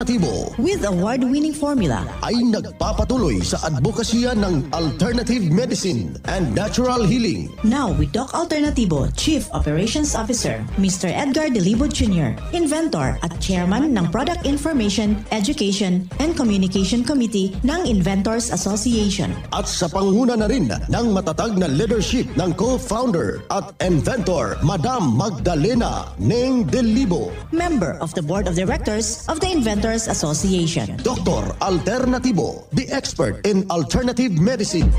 Alternatibo with award-winning formula ay nagpapatuloy sa advokasya ng alternative medicine and natural healing. Now with Doc Alternatibo Chief Operations Officer Mr. Edgar Delibo Jr., inventor at chairman ng Product Information, Education and Communication Committee ng Inventors Association. At sa pangunguna na rin ng matatag na leadership ng co-founder at inventor Madam Magdalena Neng Delibo, member of the Board of Directors of the Inventors Association. Dr. Alternatibo, the expert in alternative medicine.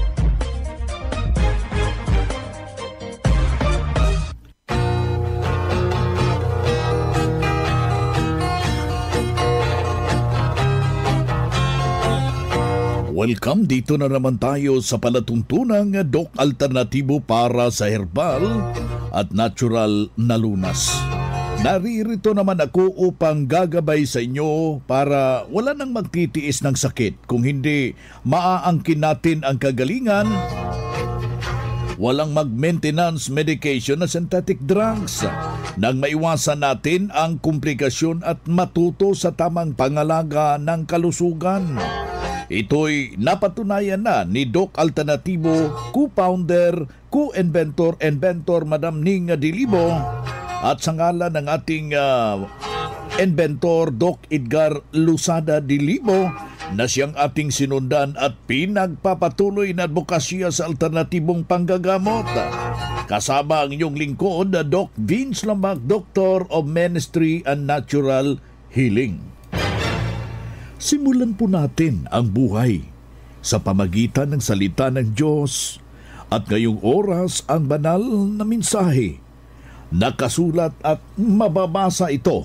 Welcome, dito na naman tayo sa palatuntunang Doc Alternatibo para sa herbal at natural na lunas. Naririto naman ako upang gagabay sa inyo para wala nang magtitiis ng sakit. Kung hindi maaangkin natin ang kagalingan, walang mag-maintenance medication na synthetic drugs nang maiwasan natin ang komplikasyon at matuto sa tamang pangalaga ng kalusugan. Ito'y napatunayan na ni Doc Alternatibo, co-founder, co-inventor, Madam Ning Delibo, at sa ngalan ng ating inventor Doc Edgar Lusada Delibo na siyang ating sinundan at pinagpapatuloy na advokasya sa alternatibong panggagamot. Kasama ang inyong lingkod, Doc Vince Lamag, Doctor of Ministry and Natural Healing. Simulan po natin ang buhay sa pamagitan ng salita ng Diyos at ngayong oras ang banal na mensahe. Nakasulat at mababasa ito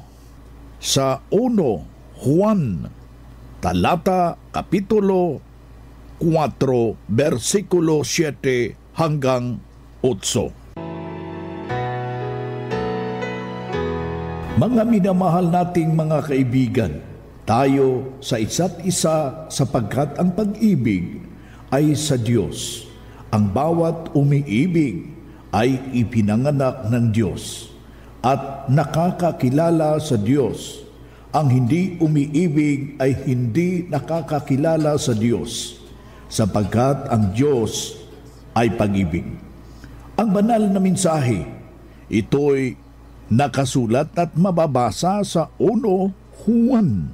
sa 1 Juan, talata, kapitulo 4, versikulo 7 hanggang 8. Mga minamahal nating mga kaibigan, tayo sa isa't isa sapagkat ang pag-ibig ay sa Diyos. Ang bawat umiibig ay ipinanganak ng Diyos at nakakakilala sa Diyos. Ang hindi umiibig ay hindi nakakakilala sa Diyos sapagkat ang Diyos ay pag-ibig. Ang banal na mensahe, ito'y nakasulat at mababasa sa 1 Juan,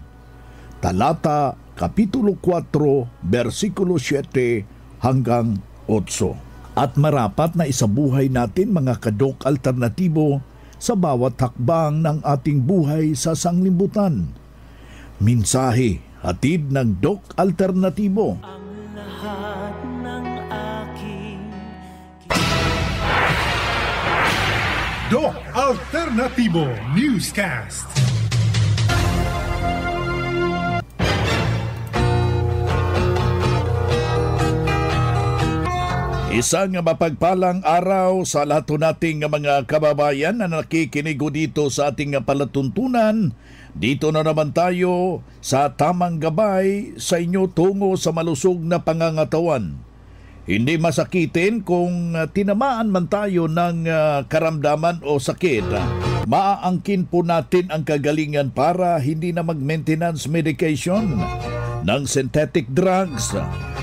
talata, kapitulo 4, versikulo 7 hanggang 8. At marapat na isabuhay natin mga kadok alternatibo sa bawat hakbang ng ating buhay sa sanglibutan. Mensahe hatid ng Doc Alternatibo. Ang lahat ng aking Doc Alternatibo Newscast. Isang mapagpalang araw sa lahat nating mga kababayan na nakikinig dito sa ating palatuntunan. Dito na naman tayo sa tamang gabay sa inyo tungo sa malusog na pangangatawan. Hindi masakitin kung tinamaan man tayo ng karamdaman o sakit. Maaangkin po natin ang kagalingan para hindi na mag-maintenance medication ng synthetic drugs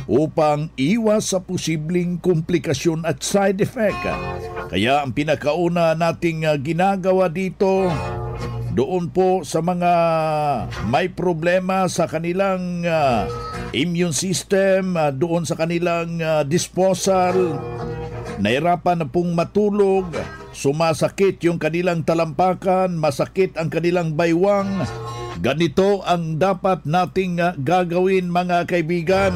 upang iwas sa posibleng komplikasyon at side effect. Kaya ang pinakauna nating ginagawa dito, doon po sa mga may problema sa kanilang immune system, doon sa kanilang disposal, nahirapan na pong matulog, sumasakit yung kanilang talampakan, masakit ang kanilang baywang. Ganito ang dapat nating gagawin mga kaibigan.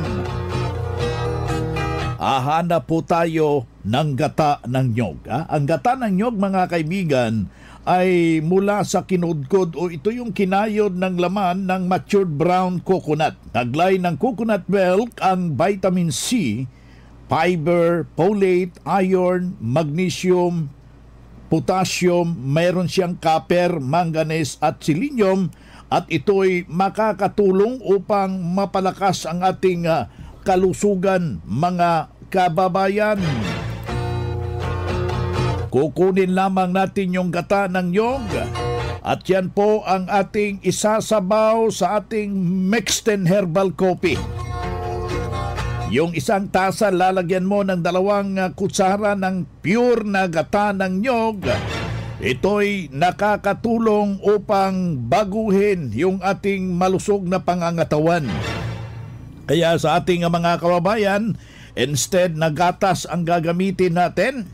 Hahanap po tayo ng gata ng nyog. Ang gata ng nyog mga kaibigan ay mula sa kinudkod o ito yung kinayod ng laman ng matured brown coconut. Taglay ng coconut milk ang vitamin C, fiber, folate, iron, magnesium, potassium, mayroon siyang copper, manganese at selenium at ito'y makakatulong upang mapalakas ang ating kalusugan mga kababayan. Kukunin lamang natin yung gata ng nyog. At yan po ang ating isasabaw sa ating mixed and herbal coffee. Yung isang tasa, lalagyan mo ng 2 kutsara ng pure na gata ng nyog. Ito'y nakakatulong upang baguhin yung ating malusog na pangangatawan. Kaya sa ating mga kababayan, instead na gatas ang gagamitin natin,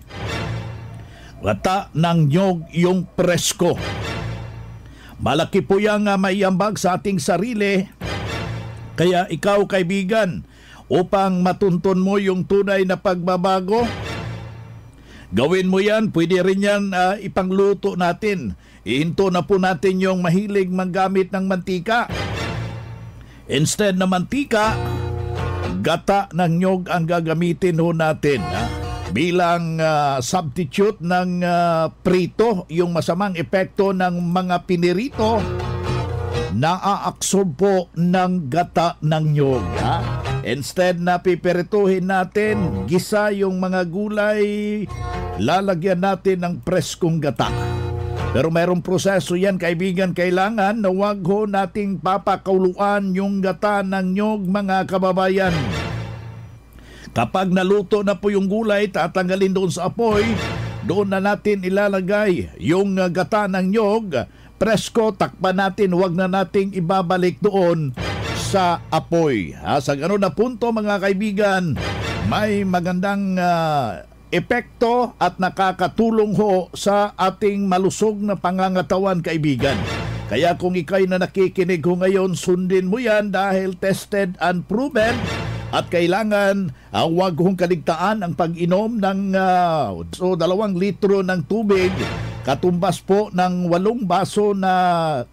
gata ng nyog yung presko. Malaki po yung maiambag sa ating sarili. Kaya ikaw, kaibigan, upang matuntun mo yung tunay na pagbabago, gawin mo yan. Pwede rin yan ipangluto natin. Ihinto na po natin yung mahilig manggamit ng mantika. Instead na mantika, gata ng nyog ang gagamitin ho natin bilang substitute ng prito. Yung masamang epekto ng mga pinirito, naaabsorb po ng gata ng nyog. Instead na piperituhin natin, gisa yung mga gulay, lalagyan natin ng preskong gata. Pero mayroong proseso yan, kaibigan. Kailangan na wag ho nating papakuluan yung gata ng nyog, mga kababayan. Kapag naluto na po yung gulay, tatanggalin doon sa apoy, doon na natin ilalagay yung gata ng nyog. Presko, takpan natin, wag na nating ibabalik doon sa apoy. Sa ganun na punto, mga kaibigan, may magandang epekto at nakakatulong ho sa ating malusog na pangangatawan, kaibigan. Kaya kung ikay na nakikinig ho ngayon, sundin mo yan dahil tested and proven. At kailangan wag hong kaligtaan ang pag-inom ng 2 litro ng tubig, katumbas po ng 8 baso na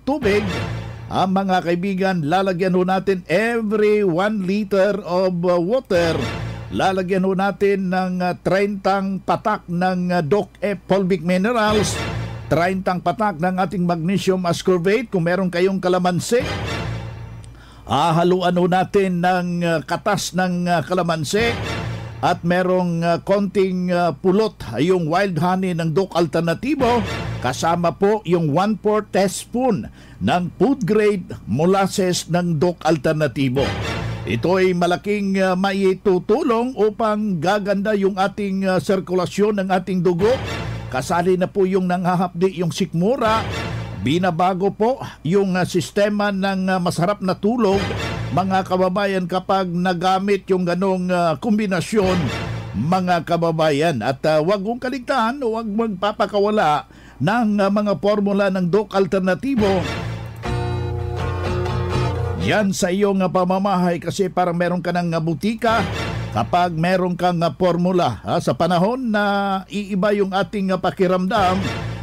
tubig. Mga kaibigan, lalagyan ho natin every 1 liter of water. Lalagyan ho natin ng 30 patak ng DOC-F fulvic minerals, 30 patak ng ating magnesium ascorbate kung meron kayong kalamansi. Haluan ho natin ng katas ng kalamansi at merong konting pulot, yung wild honey ng DOC Alternativo. Kasama po yung 1/4 teaspoon ng food grade molasses ng DOC Alternativo. Ito ay malaking maitutulong upang gaganda yung ating sirkulasyon ng ating dugo. Kasali na po yung nanghahapdi, yung sikmura. Binabago po yung sistema ng masarap na tulog, mga kababayan, kapag nagamit yung ganong kombinasyon, mga kababayan. At wag mong kaligtaan, wag magpapakawala ng mga formula ng DOC Alternativo. Yan sa iyong pamamahay, kasi parang meron ka ng butika kapag meron kang formula. Sa panahon na iiba yung ating pakiramdam,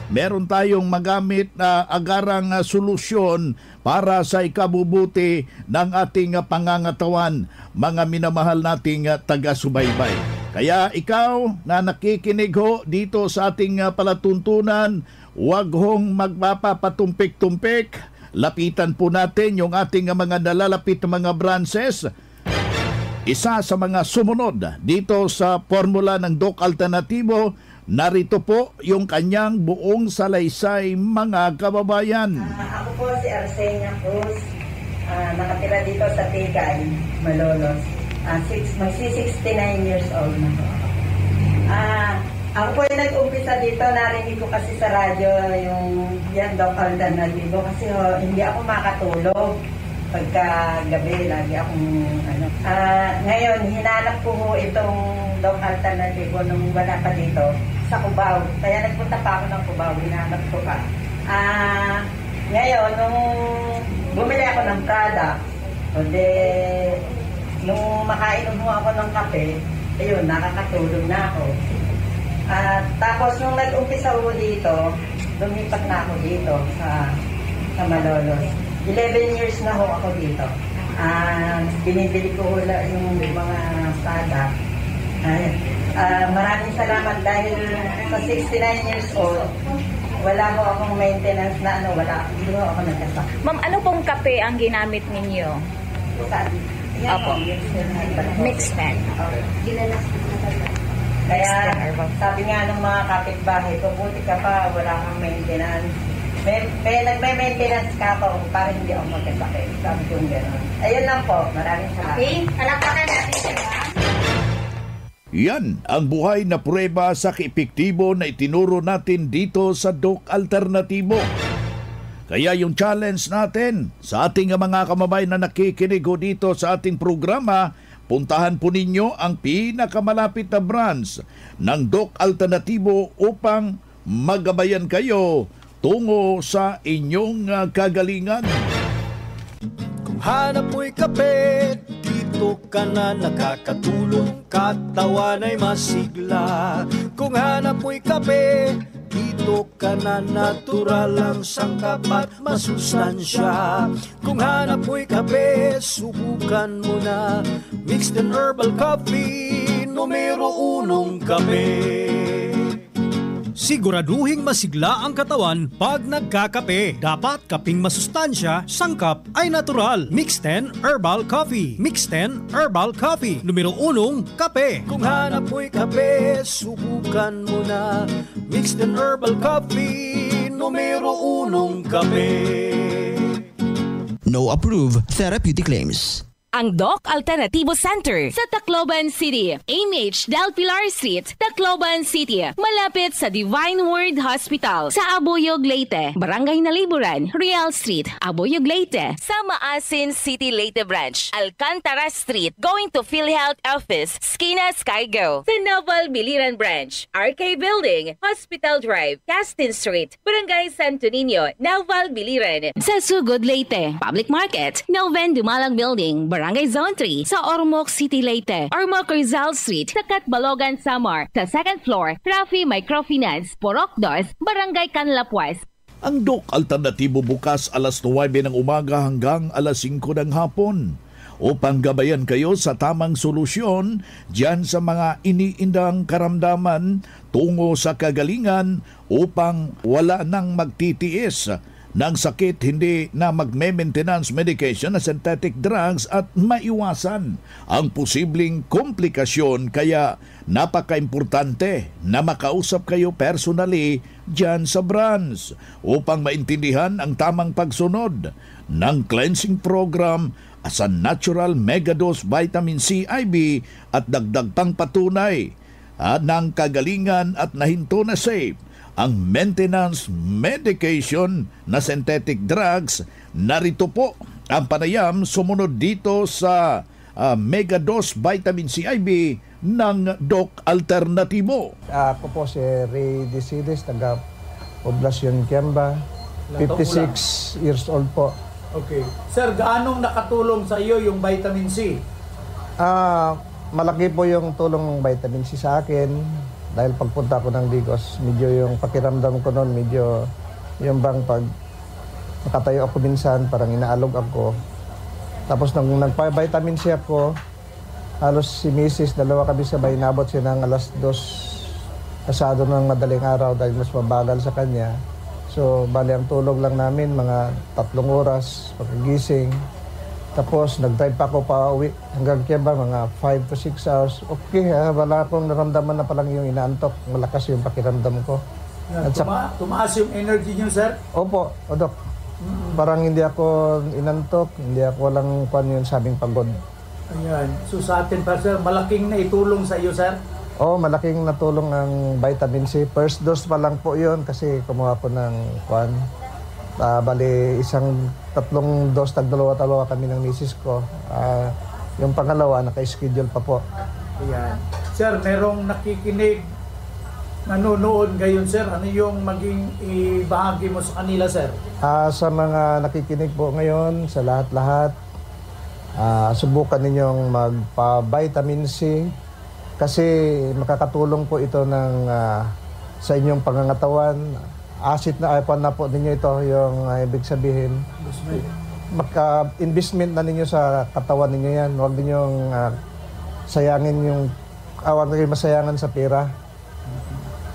meron tayong magamit na agarang solusyon para sa ikabubuti ng ating pangangatawan, mga minamahal nating taga-subaybay. Kaya ikaw na nakikinig ho dito sa ating palatuntunan, huwag hong magpapatumpik-tumpik. Lapitan po natin yung ating mga nalalapit na mga branches. Isa sa mga sumunod dito sa formula ng DOC Alternativo, narito po yung kanyang buong salaysay, mga kababayan. Ako po si Arsenia Cruz, nakatira dito sa Tigay, Malolos. Magsi-69 years old na po. Ako po yung nag-umpisa dito, narinig ko kasi sa radyo yung yan DOC Alternativo kasi hindi ako makatulog. Pagka gabi, lagi akong ngayon, hinanap ko itong DOC Alternativo nung wala pa dito sa Cubao. Kaya nagpunta pa ako ng Cubao, hinanap ko pa. Ngayon, nung bumili ako ng product, nung makainom mo ako ng kape, ayun, nakakatulog na ako. Tapos nung nag-umpisa ko dito, lumipat na ako dito sa Malolos. 11 years na ho ako dito. Binibili ko yung mga product. Maraming salamat dahil sa 69 years old, wala ho akong maintenance na hindi ho ako nagkasakit. Ma'am, ano pong kape ang ginamit ninyo? Opo. Mixed pen. Kaya sabi nga ng mga kapitbahay ko, buti ka pa, wala kang maintenance. May nagme-maintenance ka ako para hindi ako magkasakit. Sabi ko gano'n. Ayun lang po. Maraming salamat. Okay, palakpakan natin sila. Yan ang buhay na prueba sa epektibo na itinuro natin dito sa Doc Alternatibo. Kaya yung challenge natin sa ating mga kababayan na nakikinig dito sa ating programa, puntahan po ninyo ang pinakamalapit na branch ng Doc Alternatibo upang magabayan kayo tungo sa inyong kagalingan. Kung hanap mo'y kape, dito ka na nakakatulong, katawan ay masigla. Kung hanap mo'y kape, dito ka na natural ang sangkap at masustansya. Kung hanap mo'y kape, subukan mo na mixed and herbal coffee, numero 1 kape. Siguraduhing masigla ang katawan pag nagkakape. Dapat kaping masustansya, sangkap ay natural. Mixed 10 Herbal Coffee. Mixed 10 Herbal Coffee. Numero 1, kape. Kung hanap mo'y kape, subukan mo na Mixed 10 Herbal Coffee. Numero 1, kape. No approved therapeutic claims. Ang Doc Alternativo Center sa Tacloban City, AMH Del Pilar Street, Tacloban City, malapit sa Divine Word Hospital sa Abuyog, Leyte, Barangay Naliburan, Real Street, Abuyog, Leyte, sa Maasin City, Leyte Branch, Alcantara Street, going to PhilHealth Office, Skina Skygo, sa Naval Biliran Branch, RK Building, Hospital Drive, Castin Street, Barangay Santo Niño, Naval Biliran, sa Sugod, Leyte, Public Market, Noven Dumalang Building, Barangay Zone 3 sa Ormoc City, Leyte. Ormoc Rizal Street sa Catbalogan, Samar. Sa second floor, Rafi Microfinance, Porok 2, Barangay Canlapuas. Ang Doc Alternatibo bukas alas 9 ng umaga hanggang alas 5 ng hapon upang gabayan kayo sa tamang solusyon diyan sa mga iniindang karamdaman tungo sa kagalingan upang wala nang magtitiis ng sakit, hindi na magme-maintenance medication na synthetic drugs at maiwasan ang posibleng komplikasyon. Kaya napaka-importante na makausap kayo personally dyan sa branch upang maintindihan ang tamang pagsunod ng cleansing program sa Natural Megadose Vitamin C IV at dagdag pang patunay ng kagalingan at nahinto na safe ang maintenance medication na synthetic drugs. Narito po ang panayam sumunod dito sa Megadose Vitamin C IV ng Doc Alternatibo. Ako po si Ray Decides, taga Poblacion Kiamba, 56 years old po. Okay. Sir, gaanong nakatulong sa iyo yung vitamin C? Malaki po yung tulong ng vitamin C sa akin. Dahil pagpunta ko ng Digos, medyo yung pakiramdam ko noon, medyo yung bang pag nakatayo ako minsan, parang inaalog ako. Tapos nung nagpa-vitamin C ako, halos si Mrs. dalawa kami sabay, nabot siya ng alas 2 pasado ng madaling araw dahil mas mabagal sa kanya. So, bali ang tulog lang namin, mga 3 oras, pagkagising. Tapos, nag-drive pa ako pa uwi hanggang Kiamba, mga 5 to 6 hours. Okay, wala akong naramdaman na palang yung inaantok. Malakas yung pakiramdam ko. At tumaas yung energy niyo, sir? Opo, Dok. Parang hindi ako inantok, hindi ako walang yun sabing pagod. Ayan. So sa atin pa, sir, malaking naitulong sa iyo, sir? Oo, malaking natulong ang vitamin C. First dose pa lang po yun kasi kumuha ko ng bali isang 3 dose, tag-dalawa kami ng misis ko. Yung pangalawa, naka-schedule pa po. Ayan. Sir, merong nakikinig, nanonood ngayon, sir. Ano yung maging ibahagi mo sa kanila, sir? Sa mga nakikinig po ngayon, sa lahat-lahat, subukan ninyong magpa-vitamin C kasi makakatulong po ito sa inyong pangangatawan. Acid na iPhone na po ninyo ito, yung ibig sabihin. Maka-investment na ninyo sa katawan ninyo yan. Huwag ninyong sayangin huwag ninyong masayangan sa pera.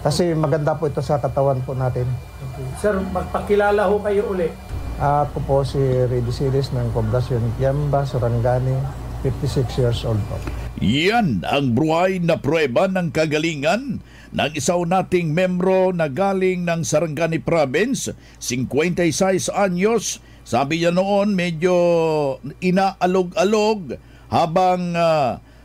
Kasi maganda po ito sa katawan po natin. Okay. Sir, magpakilala ho kayo uli. Ako po si Ray Decides ng Poblacion Kiamba, Sarangani, 56 years old po. Yan ang buhay na pruweba ng kagalingan ng isaw nating membro na galing ng Sarangani Province, 56 anyos. Sabi niya noon medyo inaalog-alog habang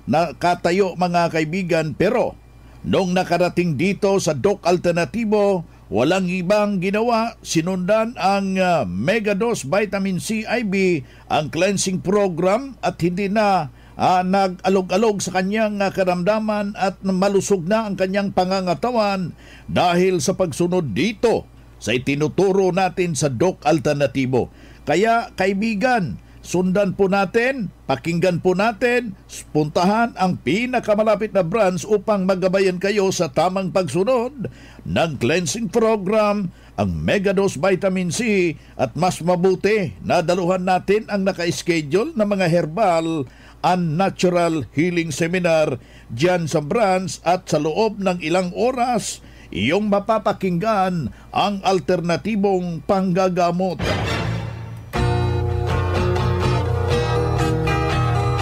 nakatayo mga kaibigan, pero nung nakarating dito sa Doc Alternatibo, walang ibang ginawa, sinundan ang Megadose Vitamin C IV, ang cleansing program, at hindi na nag-alog-alog sa kanyang karamdaman at malusog na ang kanyang pangangatawan dahil sa pagsunod dito sa itinuturo natin sa Doc Alternatibo. Kaya kaibigan, sundan po natin, pakinggan po natin, puntahan ang pinakamalapit na branch upang magabayan kayo sa tamang pagsunod ng cleansing program, ang Megadose Vitamin C, at mas mabuti na daluhan natin ang naka-schedule na mga herbal and natural healing seminar dyan sa branch, at sa loob ng ilang oras iyong mapapakinggan ang alternatibong panggagamot.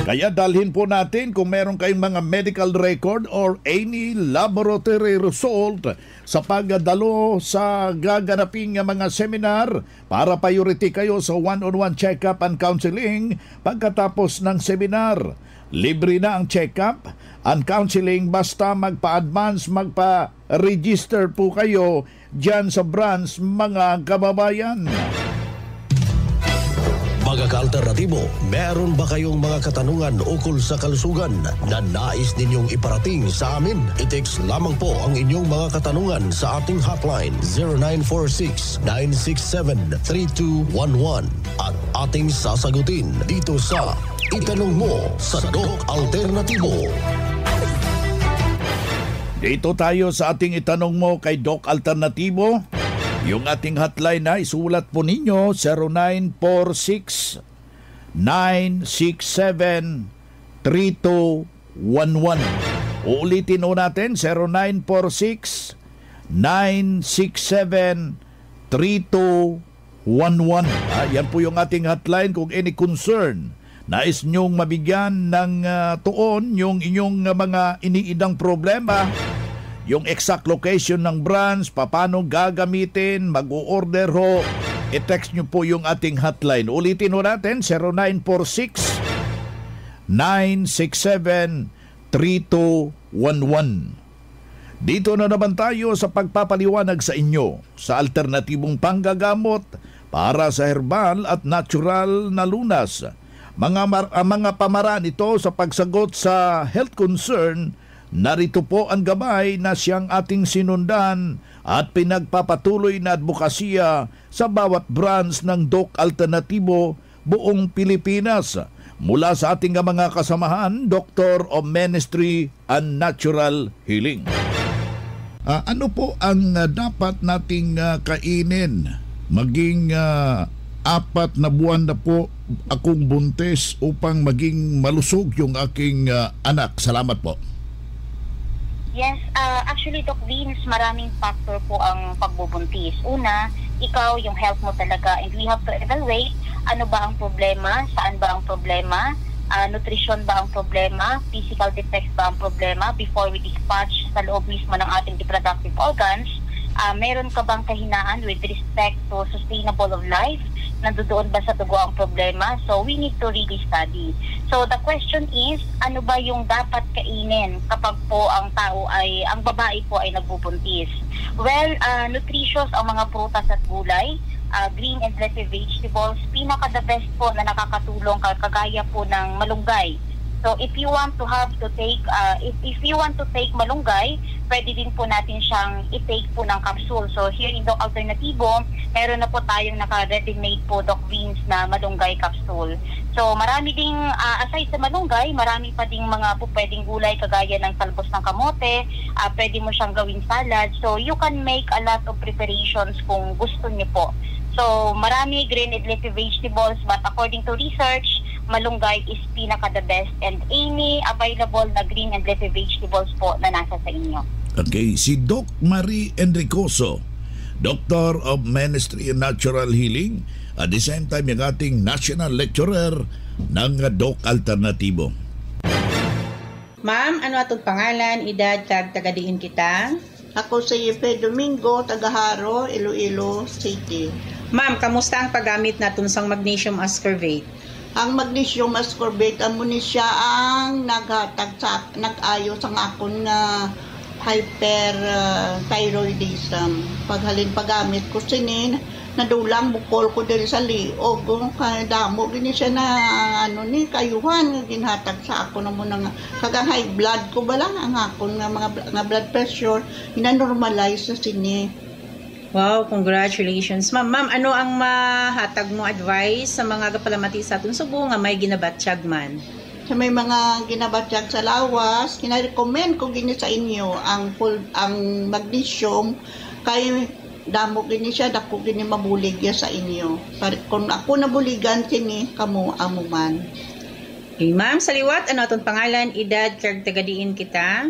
Kaya dalhin po natin kung meron kayong mga medical record or any laboratory result sa pagdalo sa gaganaping mga seminar para priority kayo sa one-on-one check-up and counseling pagkatapos ng seminar. Libre na ang check-up and counseling basta magpa-advance, magpa-register po kayo dyan sa branch mga kababayan. Mga ka-alternatibo, meron ba kayong mga katanungan ukol sa kalusugan na nais ninyong iparating sa amin? I-text lamang po ang inyong mga katanungan sa ating hotline 0946-967-3211 at ating sasagutin dito sa Itanong Mo sa Doc Alternatibo. Dito tayo sa ating Itanong Mo kay Doc Alternatibo. Yung ating hotline na isulat po ninyo 0946-967-3211. Uulitin o natin 0946-967-3211. Yan po yung ating hotline kung any concern. Nais nyong mabigyan ng tuon yung inyong mga iniidang problema, yung exact location ng branch, paano gagamitin, mag-o-order ho, i-text nyo po yung ating hotline. Ulitin ho natin, 0946-967-3211. Dito na naman tayo sa pagpapaliwanag sa inyo sa alternatibong panggagamot para sa herbal at natural na lunas. Mga pamaraan ito sa pagsagot sa health concern. Narito po ang gabay na siyang ating sinundan at pinagpapatuloy na advokasya sa bawat branch ng Doc Alternatibo buong Pilipinas. Mula sa ating mga kasamahan, Doctor of Ministry and Natural Healing. Ano po ang dapat nating kainin? Maging 4 na buwan na po akong buntis upang maging malusog yung aking anak. Salamat po. Yes, actually Doc Vince, maraming factor po ang pagbubuntis. Una, ikaw, yung health mo talaga, and we have to evaluate ano ba ang problema, saan ba ang problema, nutrition ba ang problema, physical defects ba ang problema before we dispatch sa loob mismo ng ating reproductive organs. Meron ka bang kahinaan with respect to sustainable of life? Nandoon ba sa dugo ang problema? So we need to really study. So the question is, ano ba yung dapat kainin kapag po ang babae po ay nagbubuntis? Well, nutritious ang mga prutas at gulay, green and leafy vegetables, pinaka the best po na nakakatulong kagaya po ng malunggay. So if you want to take if you want to take malunggay, pwede din po natin siyang i-take po ng capsule. So here in Doc Alternatibo, meron na po tayong naka-ready-made po Doc Vince na malunggay capsule. So marami ding aside sa malunggay, marami pa ding mga po pwedeng gulay kagaya ng talbos ng kamote, pwede mo siyang gawing salad. So you can make a lot of preparations kung gusto niyo po. So marami green and leafy vegetables, but according to research, malunggay is pinaka the best, and any available na green and leafy vegetables po na nasa sa inyo. Okay, si Doc Marie Enricoso, Doctor of Ministry and Natural Healing, at the same time yung ating National Lecturer ng Doc Alternatibo. Ma'am, ano atong pangalan, edad, kag tagadiin kita? Ako si Yepe Domingo, taga-Haro, Iloilo City. Ma'am, kamusta ang paggamit natin sang magnesium ascorbate? Ang magnesium ascorbate, amo ni siya ang nag-ayo sa akon na hyperthyroidism. Paghalin paggamit ko sinin, nadulang bukol ko diri sa liog. Kaya damo gini siya na kayuhan ginhatag sa ako na muna nga. Kagang high blood ko ba lang ang akon nga mga blood pressure, ina-normalize na sini. Wow, congratulations. Ma'am, ano ang mahatag mo advice sa mga kapalamati sa atong Subo nga may ginabatsyag man? Sa may mga ginabatsyag sa lawas, kina-recommend ko gini sa inyo ang magnesium kay damo gini siya, dako gini mabuligya sa inyo. Kung ako nabuligan sini, kamo amo man. Okay, ma'am, sa liwat, ano atong pangalan, edad, kag tagadiin kita?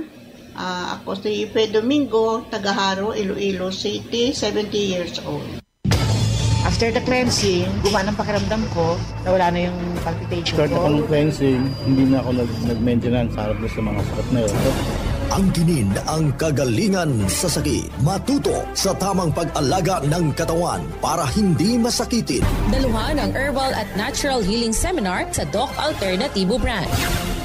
Ako si Yepe Domingo, taga-Haro, Iloilo City, 70 years old. After the cleansing, gumana ang pakiramdam ko, nawala na yung palpitation ko. Start ako ng cleansing, hindi na ako nag-maintenance harap sa mga sakit na yun. Angkinin ang kagalingan sa sakit. Matuto sa tamang pag-alaga ng katawan para hindi masakitin. Daluhan ang Herbal at Natural Healing Seminar sa Doc Alternativo Branch.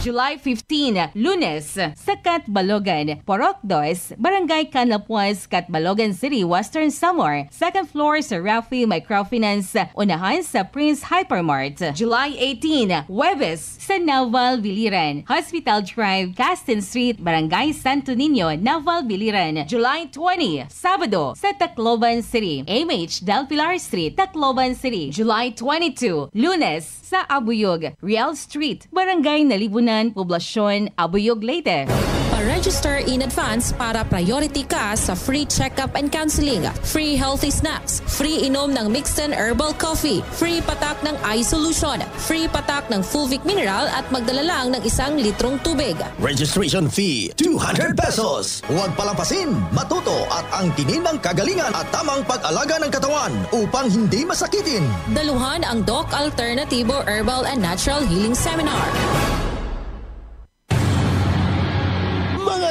July 15, Lunes, sa Catbalogan, Porok 2, Barangay Canlapuas, Catbalogan City, Western Samar. Second floor sa Rafi Microfinance, unahan sa Prince Hypermart. July 18, Huwebes, sa Naval Biliran, Hospital Drive, Castin Street, Barangay Santo Niño, Naval Biliran. July 20, Sabado, sa Tacloban City, MH Del Pilar Street, Tacloban City. July 22, Lunes, sa Abuyog, Real Street, Barangay Nalibunan, Poblasyon, Abuyog, Leyte. Pa-register in advance para priority ka sa free check-up and counseling, free healthy snacks, free inom ng Mixten Herbal Coffee, free patak ng eye solution, free patak ng Fulvic Mineral at magdala lang ng 1 litrong tubig. Registration fee, 200 pesos. Huwag palampasin, matuto at angkinin ng kagalingan at tamang pag-alaga ng katawan upang hindi masakitin. Daluhan ang Doc Alternativo Herbal and Natural Healing Seminar.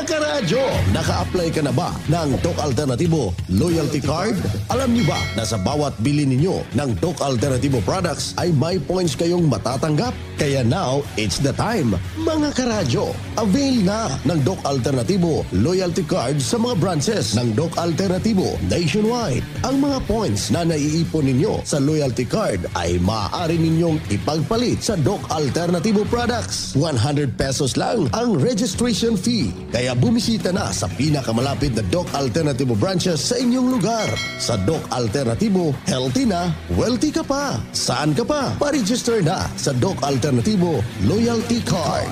Karadyo, naka-apply ka na ba ng Doc Alternativo Loyalty Card? Alam niyo ba na sa bawat bili ninyo ng Doc Alternativo products ay may points kayong matatanggap? Kaya now, it's the time. Mga karadyo, avail na ng Doc Alternativo Loyalty Card sa mga branches ng Doc Alternativo nationwide. Ang mga points na naiipon ninyo sa Loyalty Card ay maaari ninyong ipagpalit sa Doc Alternativo products. 100 pesos lang ang registration fee. Kaya bumisita na sa pinakamalapit na Doc Alternativo branches sa inyong lugar. Sa Doc Alternativo, healthy na, wealthy ka pa. Saan ka pa? Pa-register na sa Doc Alternativo Loyalty Card.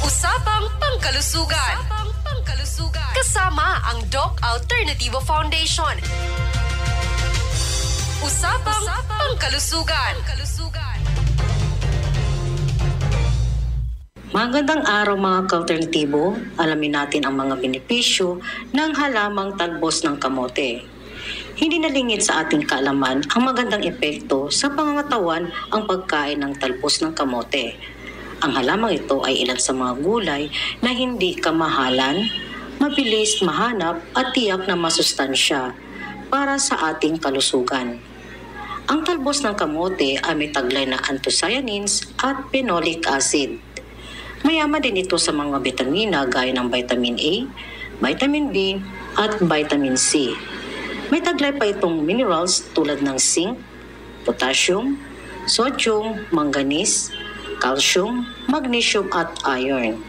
Usapang Pangkalusugan. Kasama ang Doc Alternativo Foundation. Usapang Pangkalusugan. Magandang araw mga ka-alternatibo. Alamin natin ang mga benepisyo ng halamang talbos ng kamote. Hindi nalingid sa ating kaalaman ang magandang epekto sa pangangatawan ang pagkain ng talbos ng kamote. Ang halamang ito ay ilan sa mga gulay na hindi kamahalan, mabilis mahanap at tiyak na masustansya para sa ating kalusugan. Ang talbos ng kamote ay may taglay na anthocyanins at phenolic acid. Mayaman din ito sa mga bitamina gaya ng vitamin A, vitamin B at vitamin C. May taglay pa itong minerals tulad ng zinc, potassium, sodium, manganese, calcium, magnesium at iron.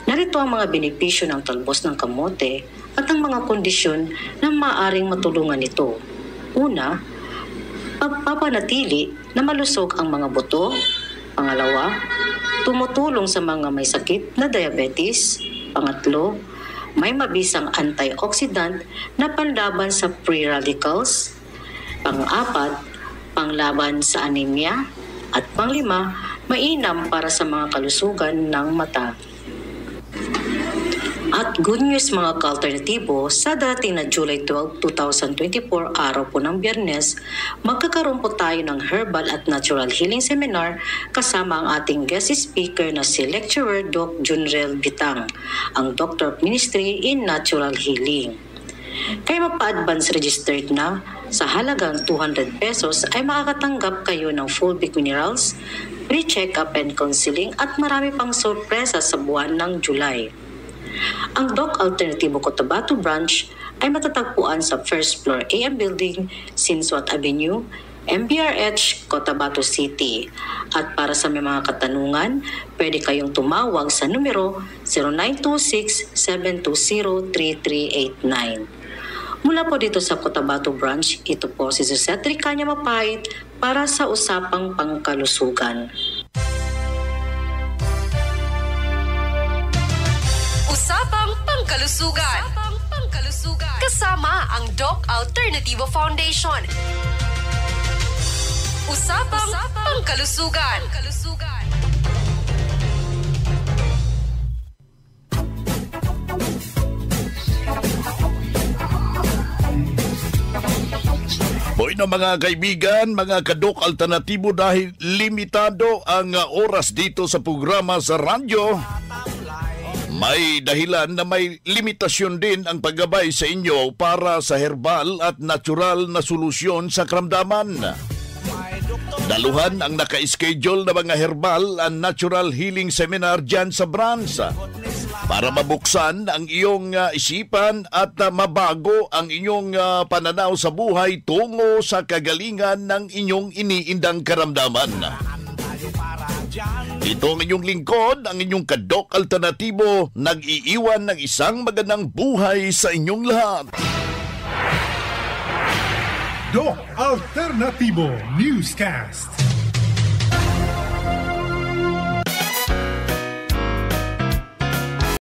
Narito ang mga benepisyo ng talbos ng kamote at ang mga kondisyon na maaaring matulungan ito. Una, pagpapanatili na malusog ang mga buto. Pangalawa, tumutulong sa mga may sakit na diabetes. Pangatlo, may mabisang antioxidant na panlaban sa free radicals. Pang-apat, panglaban sa anemia. At panglima, mainam para sa mga kalusugan ng mata. At good news mga ka-alternatibo, sa dating na July 12, 2024, araw po ng Biyernes, magkakaroon po tayo ng Herbal at Natural Healing Seminar kasama ang ating guest speaker na si Lecturer Doc Junrel Bitang, ang Doctor of Ministry in Natural Healing. Kaya mapa-advance registered na, sa halagang 200 pesos ay makakatanggap kayo ng full big minerals, free check-up and counseling at marami pang sorpresa sa buwan ng July. Ang Doc Alternatibo Cotabato Branch ay matatagpuan sa first floor AM Building, Sinswat Avenue, MBRH, Cotabato City. At para sa may mga katanungan, pwede kayong tumawag sa numero 0926-720-3389. Mula po dito sa Cotabato Branch, ito po si Suzette Ricanya Mapait para sa Usapang Pangkalusugan. Usapang Pangkalusugan. Kasama ang Doc Alternativo Foundation. Usapang Pangkalusugan. Boy na mga kaibigan, mga ka-Doc Alternatibo, dahil limitado ang oras dito sa programa sa radyo, may dahilan na may limitasyon din ang paggabay sa inyo para sa herbal at natural na solusyon sa karamdaman. Daluhan ang naka-schedule na mga herbal and natural healing seminar dyan sa branch para mabuksan ang iyong isipan at mabago ang inyong pananaw sa buhay tungo sa kagalingan ng inyong iniindang karamdaman. Ito ang inyong lingkod, ang inyong ka-Doc Alternatibo, nag-iiwan ng isang magandang buhay sa inyong lahat. Doc Alternativo Newscast.